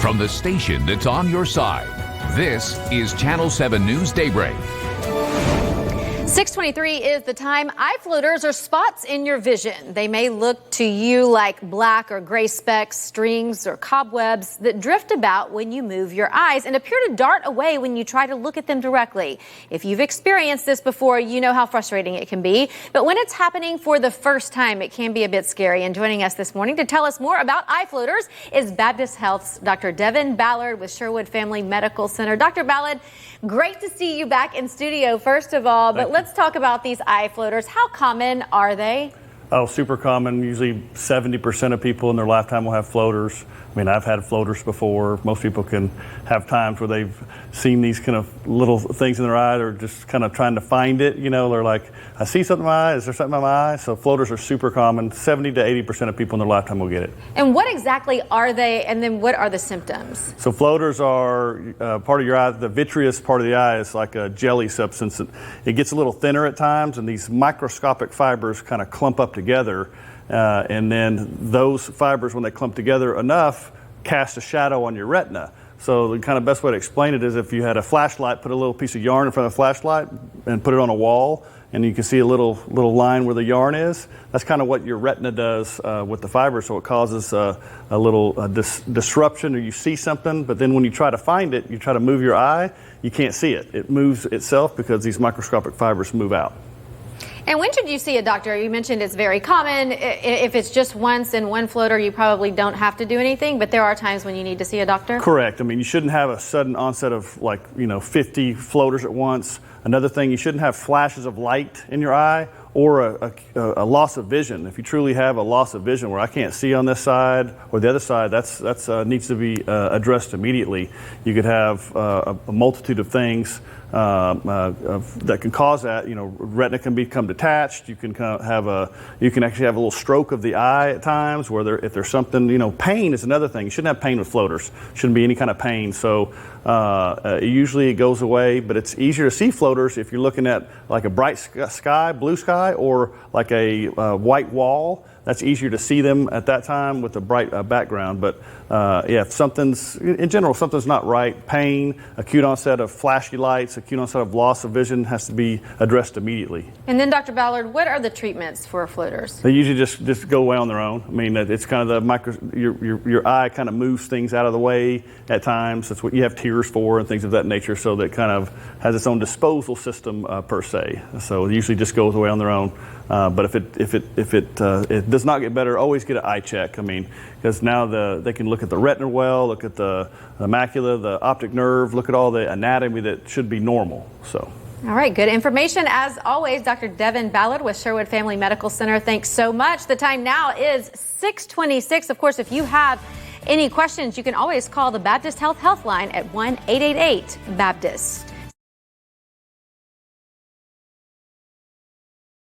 from the station that's on your side. This is Channel 7 News Daybreak. 6:23 is the time. Eye floaters are spots in your vision. They may look to you like black or gray specks, strings, or cobwebs that drift about when you move your eyes and appear to dart away when you try to look at them directly. If you've experienced this before, you know how frustrating it can be. But when it's happening for the first time, it can be a bit scary. And joining us this morning to tell us more about eye floaters is Baptist Health's Dr. Devon Ballard with Sherwood Family Medical Center. Dr. Ballard, great to see you back in studio, first of all. But let's talk about these eye floaters. How common are they? Oh, super common. Usually 70% of people in their lifetime will have floaters. I mean, I've had floaters before. Most people can have times where they've seen these kind of little things in their eye. They're just kind of trying to find it. You know, they're like, I see something in my eye. Is there something in my eye? So floaters are super common. 70 to 80% of people in their lifetime will get it. And what exactly are they? And then what are the symptoms? So floaters are part of your eye. The vitreous part of the eye is like a jelly substance. It gets a little thinner at times, and these microscopic fibers kind of clump up together. And then those fibers, when they clump together enough, cast a shadow on your retina. So the kind of best way to explain it is if you had a flashlight, put a little piece of yarn in front of the flashlight and put it on a wall, and you can see a little line where the yarn is. That's kind of what your retina does with the fiber. So it causes a little disruption, or you see something, but then when you try to find it, you try to move your eye, you can't see it. It moves itself because these microscopic fibers move out. And when should you see a doctor? You mentioned it's very common. If it's just once in one floater, you probably don't have to do anything, but there are times when you need to see a doctor? Correct. I mean, you shouldn't have a sudden onset of 50 floaters at once. Another thing, you shouldn't have flashes of light in your eye or a loss of vision. If you truly have a loss of vision where I can't see on this side or the other side, that's needs to be addressed immediately. You could have a multitude of things that can cause that. You know, retina can become detached. You can actually have a little stroke of the eye at times where if there's something, pain is another thing. You shouldn't have pain with floaters. Shouldn't be any kind of pain. So usually it goes away, but it's easier to see floaters if you're looking at like a bright sky, blue sky, or like a white wall. That's easier to see them at that time with a bright background. But if something's not right, pain, acute onset of flashy lights, acute onset of loss of vision has to be addressed immediately. And then, Dr. Ballard, what are the treatments for floaters? They usually just go away on their own. I mean, it's kind of your eye kind of moves things out of the way at times. That's what you have tears for and things of that nature. So that kind of has its own disposal system per se. So it usually just goes away on their own. But if it does not get better, always get an eye check. I mean, because now they can look at the retina well, look at the macula, the optic nerve, look at all the anatomy that should be normal. So. All right, good information as always. Dr. Devon Ballard with Sherwood Family Medical Center. Thanks so much. The time now is 6:26. Of course, if you have any questions, you can always call the Baptist Health Line at 1-888-BAPTIST.